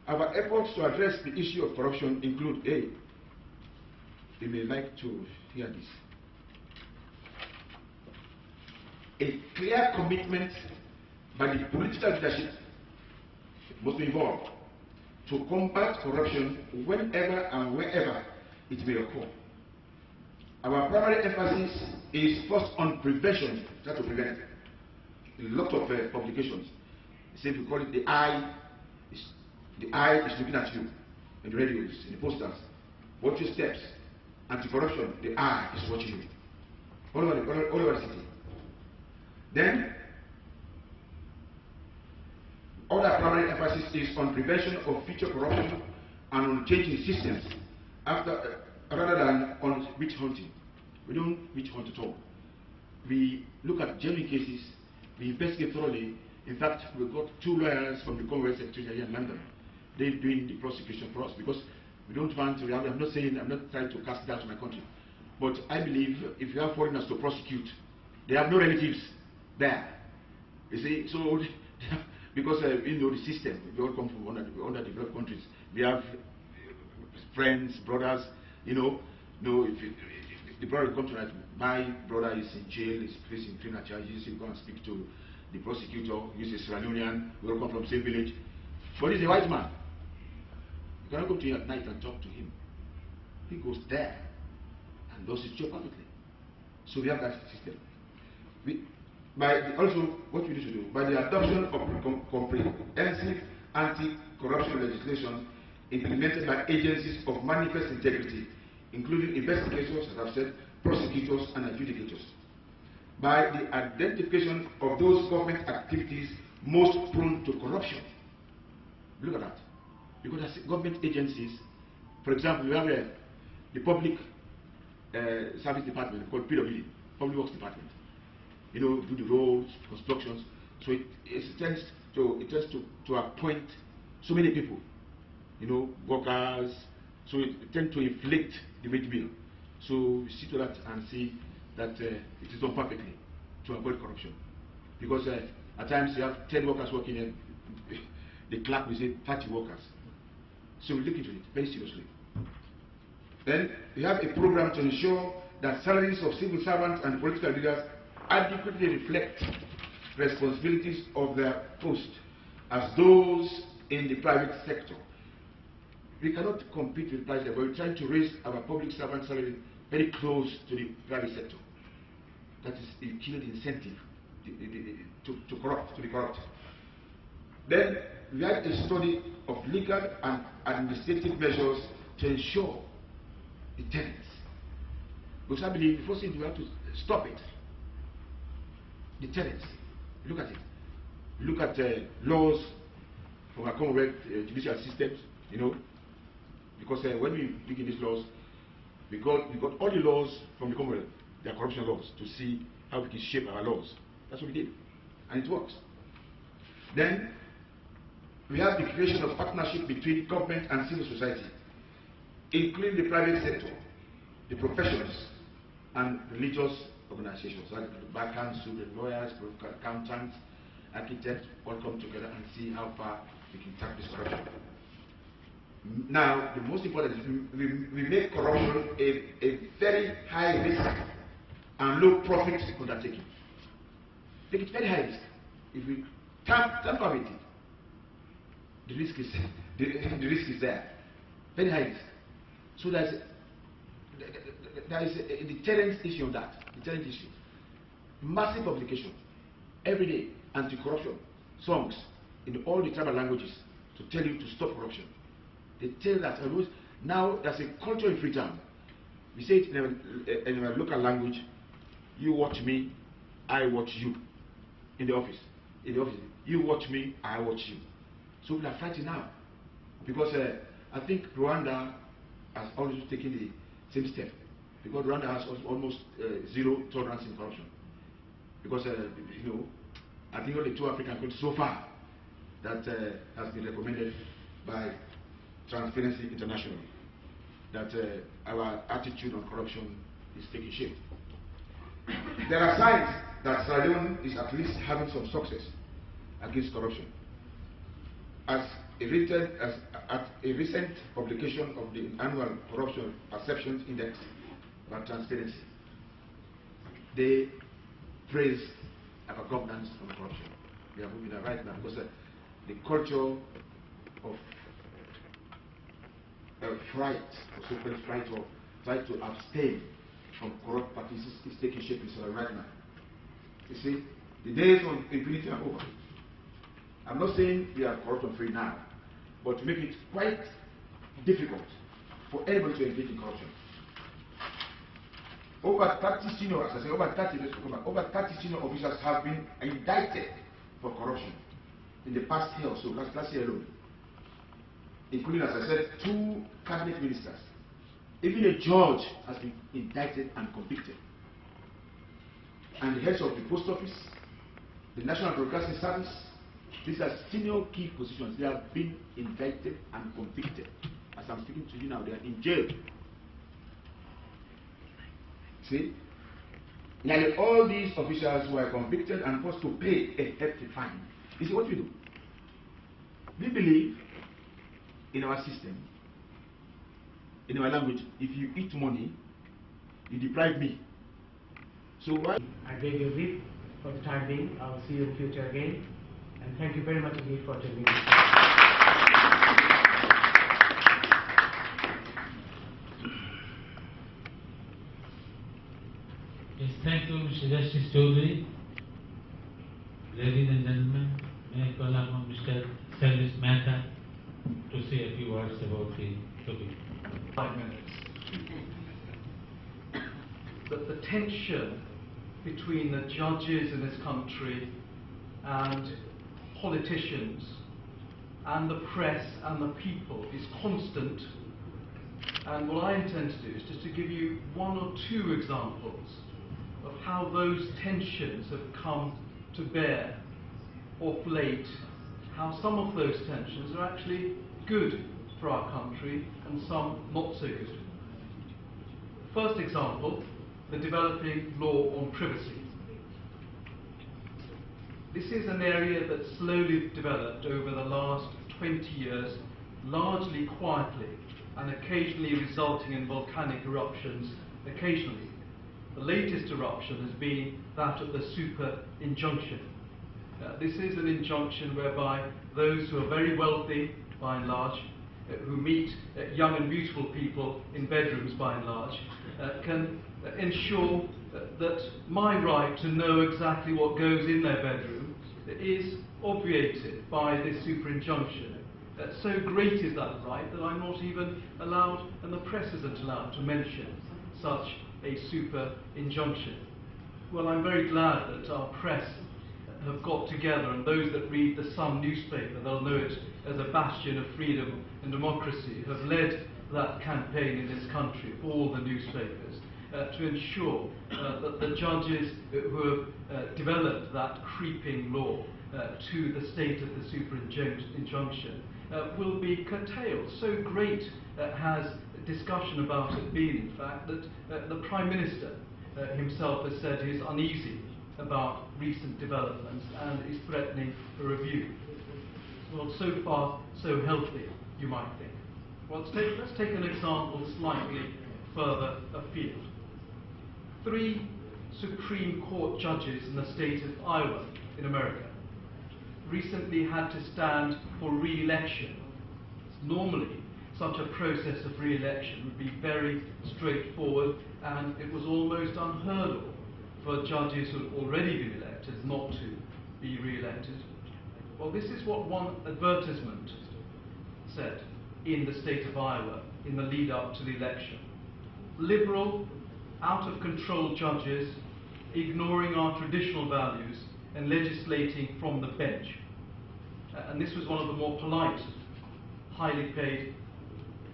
Our efforts to address the issue of corruption include A. You may like to hear this. A clear commitment by the political leadership must be involved to combat corruption whenever and wherever it may occur. Our primary emphasis is first on prevention, try to prevent. A lot of publications say we call it the eye is looking at you in the radios, in the posters. Watch your steps. Anti-corruption, the eye is watching you. All over the city. Then, other primary emphasis is on prevention of future corruption and on changing systems rather than on witch hunting. We don't witch hunt at all. We look at genuine cases, we investigate thoroughly. In fact, we've got 2 lawyers from the Commonwealth Secretariat here in London. They're doing the prosecution for us because we don't want to. I'm not trying to cast doubt on my country. But I believe if you have foreigners to prosecute, they have no relatives there. You see, so because the system, we all come from underdeveloped countries. We have friends, brothers. If the brother comes to my brother is in jail, is facing criminal charges. You go and speak to the prosecutor. He's a Sierra Leonean. We all come from the same village, but he's a white man. You cannot go to him at night and talk to him. He goes there and does his job perfectly. So we have that system. Also, what we need to do, by the adoption of comprehensive anti-corruption legislation implemented by agencies of manifest integrity, including investigators, as I've said, prosecutors and adjudicators. By the identification of those government activities most prone to corruption. Look at that. Because as government agencies, for example, we have the Public Service Department called PWD, Public Works Department. Do the roads, constructions. So it tends to appoint so many people, workers. So it tends to inflate the wage bill. So we see to that and see that it is done perfectly to avoid corruption. Because at times you have 10 workers working in, the clerk will say 30 workers. So we look into it very seriously. Then we have a program to ensure that salaries of civil servants and political leaders adequately reflect responsibilities of their post as those in the private sector. We cannot compete with private sector, but we're trying to raise our public servant salary very close to the private sector. That is a key incentive to be corrupt. Then we had a study of legal and administrative measures to ensure deterrence. Because I believe the first thing we have to stop it. Deterrence. Look at it. Look at laws from our Commonwealth judicial systems, because when we begin these laws, we got all the laws from the Commonwealth, they are corruption laws, to see how we can shape our laws. That's what we did, and it works. Then we have the creation of partnership between government and civil society, including the private sector, the professions, and religious organizations like the bar council, the lawyers, accountants, architects, all come together and see how far we can tackle this corruption. Now, the most important is we make corruption a very high risk and low profit undertaking. Make it very high risk. If we tamper with it, the risk is there. Very high risk. So there is a deterrence issue on that. Deterrence issue. Massive publication every day, anti-corruption songs in all the tribal languages to tell you to stop corruption. They tell that now there's a culture in Freetown. We say it in our local language. You watch me, I watch you. In the office, you watch me, I watch you. So we are fighting now because I think Rwanda has always taken the same step, because Rwanda has almost zero tolerance in corruption. Because I think only 2 African countries so far that has been recommended by Transparency International that our attitude on corruption is taking shape. There are signs that Sierra Leone is at least having some success against corruption. As at a recent publication of the Annual Corruption Perceptions Index by Transparency, they praise our governance on corruption. They are moving in the right now because the culture of fright, or so-called fright, or try to abstain from corrupt practices is taking shape in Israel right now. You see, the days of impunity are over. I'm not saying we are corruption-free now, but to make it quite difficult for anybody to engage in corruption. Over 30 senior, as I say, over 30 senior officials have been indicted for corruption in the past year or so, last year alone, including, as I said, 2 cabinet ministers. Even a judge has been indicted and convicted. And the heads of the post office, the National Broadcasting Service, these are senior key positions. They have been indicted and convicted. As I'm speaking to you now, they are in jail. See? Nearly all these officials were convicted and forced to pay a hefty fine. You see what we do? We believe in our system, in our language, if you eat money, you deprive me. So why? I beg your leave for the time being. I will see you in the future again. And thank you very much indeed for attending this. Yes, thank you, Mr. Justice Chaudhary. Ladies and gentlemen, may I call upon Mr. Service Mehta to say a few words about the topic. 5 minutes. The tension between the judges in this country and politicians and the press and the people is constant, and what I intend to do is just to give you 1 or 2 examples of how those tensions have come to bear of late, how some of those tensions are actually good for our country and some not so good. First example, the developing law on privacy. This is an area that slowly developed over the last 20 years, largely quietly and occasionally resulting in volcanic eruptions occasionally. The latest eruption has been that of the super injunction. This is an injunction whereby those who are very wealthy, by and large, who meet young and beautiful people in bedrooms, by and large, can ensure that my right to know exactly what goes in their bedroom is obviated by this super injunction. So great is that right that I'm not even allowed, and the press isn't allowed, to mention such a super injunction. Well, I'm very glad that our press have got together, and those that read the Sun newspaper, they'll know it as a bastion of freedom and democracy, have led that campaign in this country, all the newspapers, to ensure that the judges who have developed that creeping law to the state of the super injunction will be curtailed. So great has discussion about it been, in fact, that the Prime Minister himself has said he is uneasy about recent developments and is threatening a review. Well, so far, so healthy, you might think. Well, let's take an example slightly further afield. 3 Supreme Court judges in the state of Iowa in America recently had to stand for re-election. Normally, such a process of re-election would be very straightforward, and it was almost unheard of for judges who had already been elected not to be re-elected. Well, this is what one advertisement said in the state of Iowa in the lead up to the election. Liberal, out-of-control judges ignoring our traditional values and legislating from the bench. And this was one of the more polite, highly paid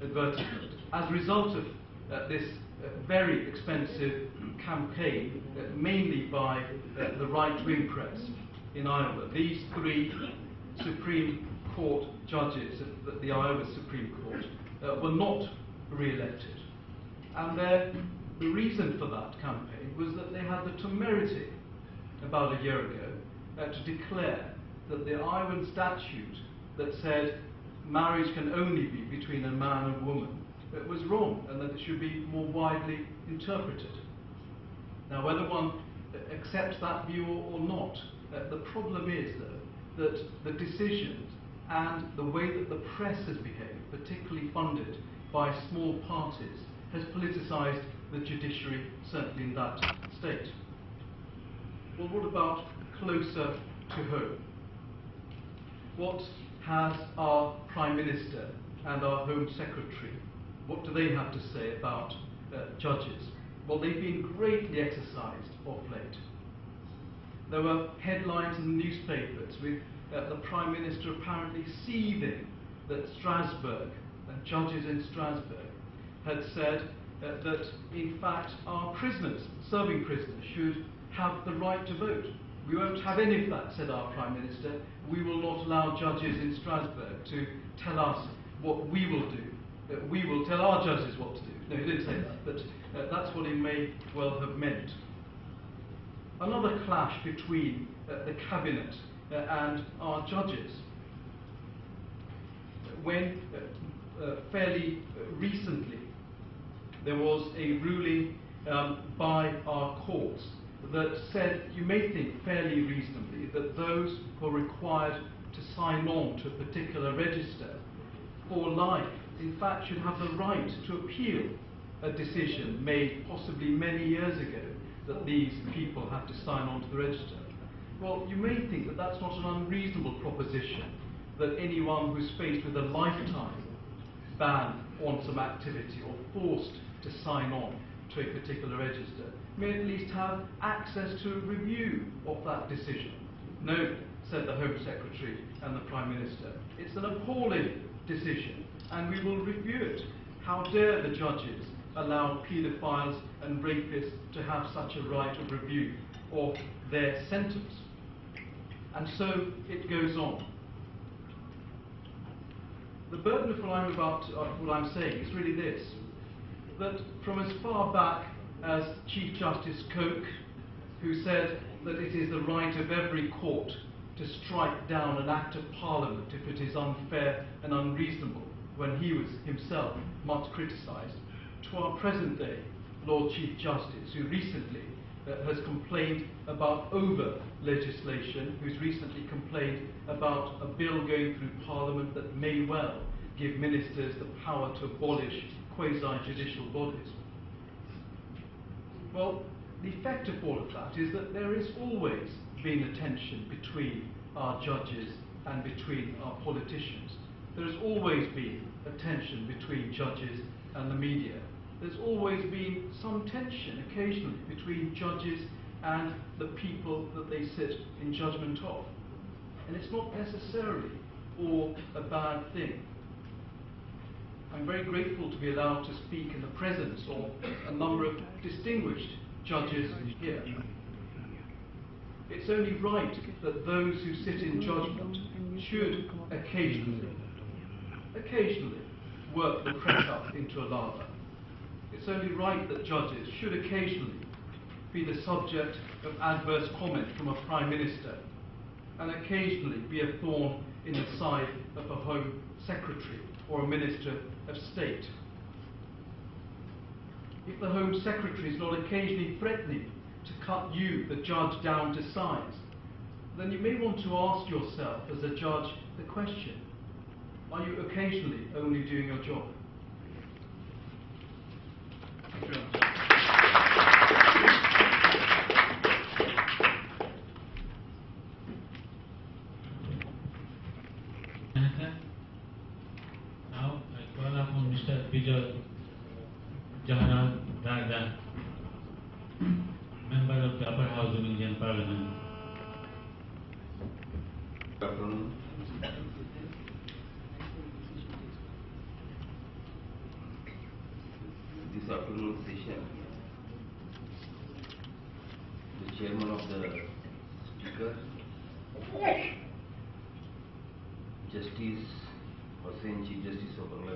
advertisements. As a result of this very expensive campaign, mainly by the right-wing press in Iowa, these 3 Supreme Court judges of the Iowa Supreme Court were not re-elected. And the reason for that campaign was that they had the temerity, about a year ago, to declare that the Iowan statute that said marriage can only be between a man and woman was wrong, and that it should be more widely interpreted. Now, whether one accepts that view or not, the problem is, though, that the decisions and the way that the press has behaved, particularly funded by small parties, has politicised the judiciary, certainly in that state. Well, what about closer to home? What has our Prime Minister and our Home Secretary, what do they have to say about judges? Well, they've been greatly exercised of late. There were headlines in the newspapers with the Prime Minister apparently seething that Strasbourg, judges in Strasbourg, had said that in fact our prisoners, serving prisoners, should have the right to vote. We won't have any of that, said our Prime Minister. We will not allow judges in Strasbourg to tell us what we will do. We will tell our judges what to do. No, he didn't say that, but that's what he may well have meant. Another clash between the Cabinet and our judges. When fairly recently there was a ruling by our courts that said, you may think fairly reasonably, that those who are required to sign on to a particular register for life, in fact, should have the right to appeal a decision made possibly many years ago that these people have to sign on to the register. Well, you may think that that's not an unreasonable proposition, that anyone who's faced with a lifetime ban on some activity or forced to sign on to a particular register may at least have access to a review of that decision. No, said the Home Secretary and the Prime Minister, it's an appalling decision and we will review it. How dare the judges allow paedophiles and rapists to have such a right of review of their sentence? And so it goes on. The burden of what I'm saying is really this, that from as far back as Chief Justice Coke, who said that it is the right of every court to strike down an act of Parliament if it is unfair and unreasonable, when he was himself much criticised, to our present day Lord Chief Justice, who recently has complained about over-legislation, who's recently complained about a bill going through Parliament that may well give ministers the power to abolish quasi-judicial bodies. Well, the effect of all of that is that there has always been a tension between our judges and between our politicians. There has always been a tension between judges and the media. There's always been some tension, occasionally, between judges and the people that they sit in judgment of. And it's not necessarily all a bad thing. I'm very grateful to be allowed to speak in the presence of a number of distinguished judges here. It's only right that those who sit in judgment should occasionally work the press up into a lather. It's only right that judges should occasionally be the subject of adverse comment from a Prime Minister and occasionally be a thorn in the side of a Home Secretary or a Minister of State. If the Home Secretary is not occasionally threatening to cut you, the judge, down to size, then you may want to ask yourself as a judge the question, are you occasionally only doing your job? Thank you very much. Now I call upon Mr. Vijay Jahanad Dada, member of the Upper House of Indian Parliament. Good afternoon. This afternoon session, the chairman of the speaker, Justice Hussain, Chief Justice of Bangladesh,